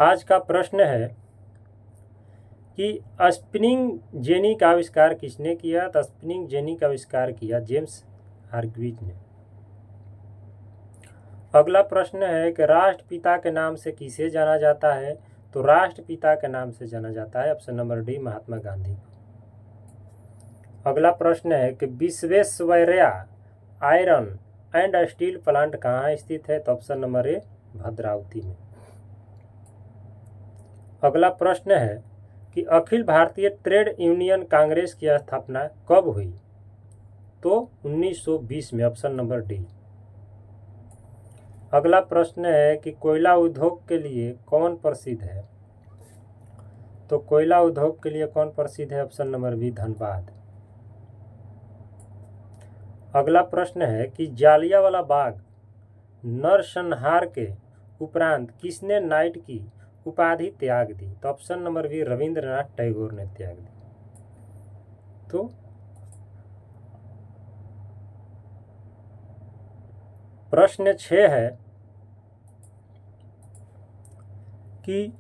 आज का प्रश्न है कि स्पिनिंग जेनी का आविष्कार किसने किया? तो स्पिनिंग जेनी का आविष्कार किया जेम्स आर्क्विज ने। अगला प्रश्न है कि राष्ट्रपिता के नाम से किसे जाना जाता है? तो राष्ट्रपिता के नाम से जाना जाता है option number D Mahatma Gandhi. अगला प्रश्न है कि Visvesvaraya iron and steel plant कहाँ स्थित है? तो ऑप्शन नंबर ए भद्रावती में। अगला प्रश्न है कि अखिल भारतीय ट्रेड यूनियन कांग्रेस की स्थापना कब हुई? तो 1920 में, ऑप्शन नंबर डी। अगला प्रश्न है कि कोयला उद्योग के लिए कौन प्रसिद्ध है? तो कोयला उद्योग के लिए कौन प्रसिद्ध है? Option number B Dhanbad. अगला प्रश्न है कि जालियांवाला बाग नरसंहार के उपरांत किसने नाइट की उपाधि त्याग दी? तो option number B Rabindranath Tagore ने त्याग दी। तो प्रश्न 6 है कि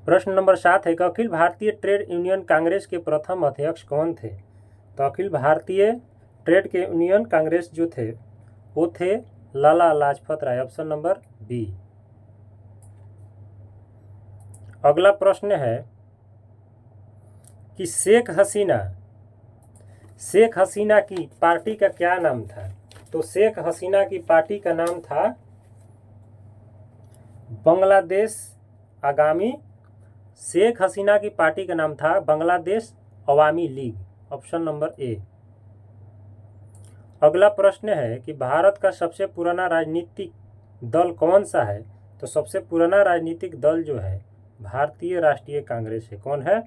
प्रश्न नंबर 7 है कि अखिल भारतीय ट्रेड यूनियन कांग्रेस के प्रथम अध्यक्ष कौन थे? तो अखिल भारतीय ट्रेड के यूनियन कांग्रेस जो थे वो थे Lala Lajpat Rai, option number B. अगला प्रश्न है कि शेख हसीना की पार्टी का क्या नाम था? तो शेख हसीना की पार्टी का नाम था बांग्लादेश आगामी। शेख हसीना की पार्टी का नाम था बांग्लादेश अवामी लीग, ऑप्शन नंबर ए। अगला प्रश्न है कि भारत का सबसे पुराना राजनीतिक दल कौन सा है? तो सबसे पुराना राजनीतिक दल जो है भारतीय राष्ट्रीय कांग्रेस है। कौन है?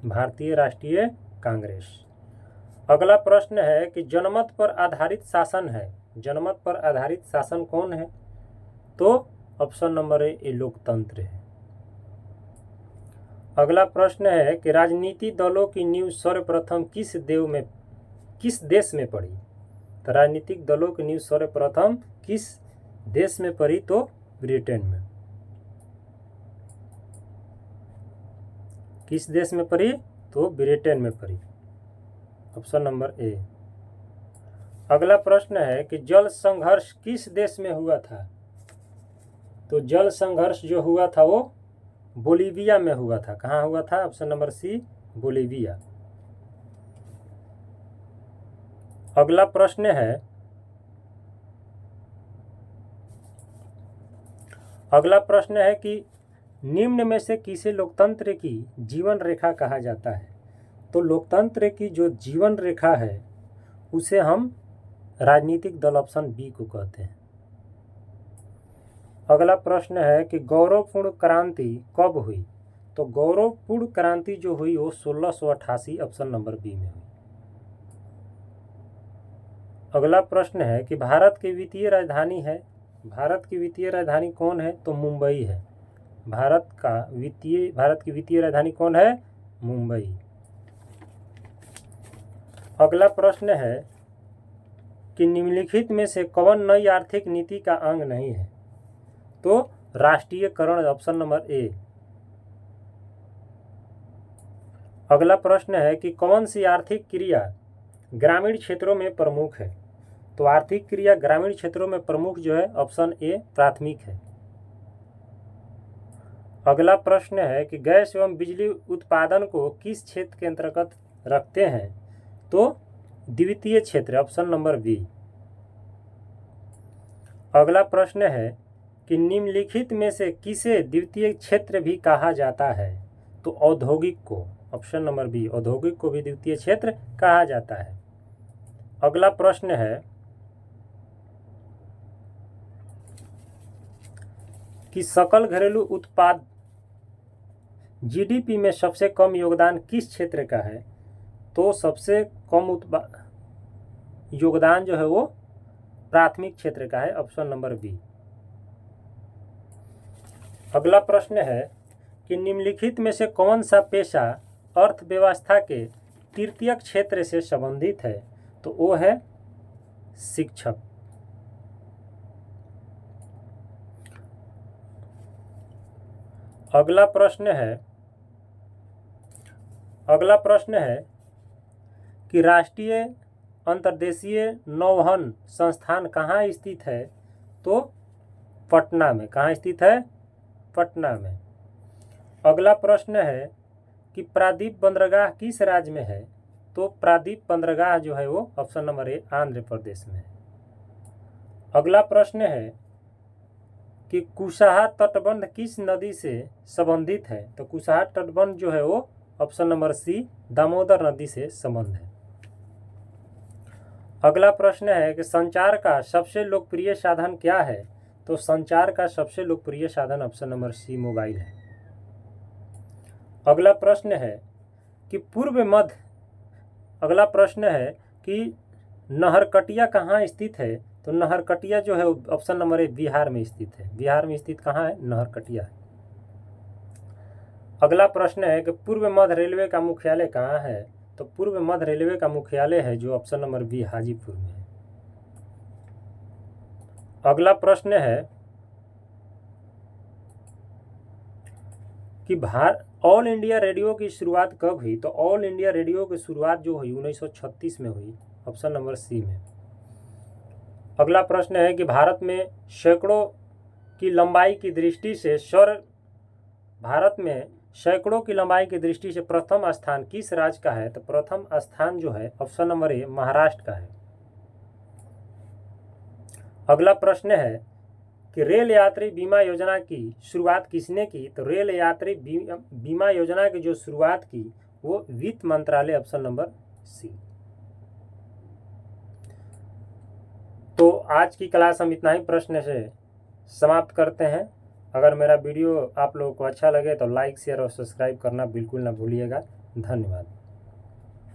भारतीय राष्ट्रीय कांग्रेस। अगला प्रश्न है कि जनमत पर आधारित शासन है, जनमत पर आधारित शासन कौन है? तो ऑप्शन नंबर ए लोकतंत्र है। अगला प्रश्न है कि राजनीति दलों की नींव सर्वप्रथम किस देश में पड़ी? तो राजनीतिक दलों की नींव सर्वप्रथम किस देश में पड़ी? तो ब्रिटेन में। किस देश में पड़ी? तो ब्रिटेन में पड़ी, ऑप्शन नंबर ए। अगला प्रश्न है कि जल संघर्ष किस देश में हुआ था? तो जल संघर्ष जो हुआ था वो बोलीविया में हुआ था। कहाँ हुआ था? Option number C Bolivia. अगला प्रश्न है कि निम्न में से किसे लोकतंत्र की जीवन रेखा कहा जाता है? तो लोकतंत्र की जो जीवन रेखा है उसे हम राजनीतिक दल, ऑप्शन बी को कहते हैं। अगला प्रश्न है कि गौरवपूर्ण क्रांति कब हुई? तो गौरवपूर्ण क्रांति जो हुई वो 1688, ऑप्शन नंबर बी में हुई। अगला प्रश्न है कि भारत की वित्तीय राजधानी है, भारत की वित्तीय राजधानी कौन है? तो मुंबई है। भारत की वित्तीय राजधानी कौन है? मुंबई। अगला प्रश्न है कि निम्नलिखित में से कौन नई आर्थिक नीति का अंग नहीं है? तो राष्ट्रीयकरण, ऑप्शन नंबर ए। अगला प्रश्न है कि कौन सी आर्थिक क्रिया ग्रामीण क्षेत्रों में प्रमुख है? तो आर्थिक क्रिया ग्रामीण क्षेत्रों में प्रमुख जो है ऑप्शन ए प्राथमिक है। अगला प्रश्न है कि गैस एवं बिजली उत्पादन को किस क्षेत्र के अंतर्गत रखते हैं? तो द्वितीय क्षेत्र, ऑप्शन नंबर बी। अगला प्रश्न है कि निम्नलिखित में से किसे द्वितीय क्षेत्र भी कहा जाता है? तो औद्योगिक को, ऑप्शन नंबर बी, औद्योगिक को भी द्वितीय क्षेत्र कहा जाता है। अगला प्रश्न है कि सकल घरेलू उत्पाद जीडीपी में सबसे कम योगदान किस क्षेत्र का है? तो सबसे कम योगदान जो है वो प्राथमिक क्षेत्र का है, ऑप्शन नंबर बी। अगला प्रश्न है कि निम्नलिखित में से कौन सा पेशा अर्थव्यवस्था के तृतीयक क्षेत्र से संबंधित है? तो वो है शिक्षक। अगला प्रश्न है कि राष्ट्रीय अंतर्देशीय नौवहन संस्थान कहाँ स्थित है? तो पटना में। कहाँ स्थित है? पटना में। अगला प्रश्न है कि प्रादीप बंदरगाह किस राज्य में है? तो प्रादीप बंदरगाह जो है वो option number A Andhra Pradesh में है। अगला प्रश्न है कि कुशहा तटबंध किस नदी से संबंधित है? तो कुशहा तटबंध जो है वो ऑप्शन नंबर सी दामोदर नदी से संबंध है। अगला प्रश्न है कि संचार का सबसे लोकप्रिय साधन क्या है? तो संचार का सबसे लोकप्रिय साधन ऑप्शन नंबर सी मोबाइल है। अगला प्रश्न है कि नहरकटिया कहाँ स्थित है? तो नहरकटिया जो है ऑप्शन नंबर ए बिहार में स्थित है। बिहार में स्थित कहाँ है? नहरकटिया है। अगला प्रश्न है कि पूर्व मध्य रेलवे का मुख्यालय कहाँ है? तो पूर्व मध्य रेलवे का मुख्यालय है जो ऑप्शन नंबर बी हाजीपुर में है। अगला प्रश्न है कि ऑल इंडिया रेडियो की शुरुआत कब हुई? तो ऑल इंडिया रेडियो की शुरुआत जो हुई 1936 में हुई, ऑप्शन नंबर सी में। अगला प्रश्न है कि भारत में सैकड़ों की लंबाई की दृष्टि से प्रथम स्थान किस राज्य का है? तो प्रथम स्थान जो है ऑप्शन नंबर ए महाराष्ट्र का है। अगला प्रश्न है कि रेल यात्री बीमा योजना की शुरुआत किसने की? तो रेल यात्री बीमा योजना की जो शुरुआत की वो वित्त मंत्रालय, ऑप्शन नंबर सी। तो आज की क्लास हम इतना ही प्रश्न से समाप्त करते हैं। अगर मेरा वीडियो आप लोगों को अच्छा लगे तो लाइक, शेयर और सब्सक्राइब करना बिल्कुल ना भूलिएगा। धन्यवाद।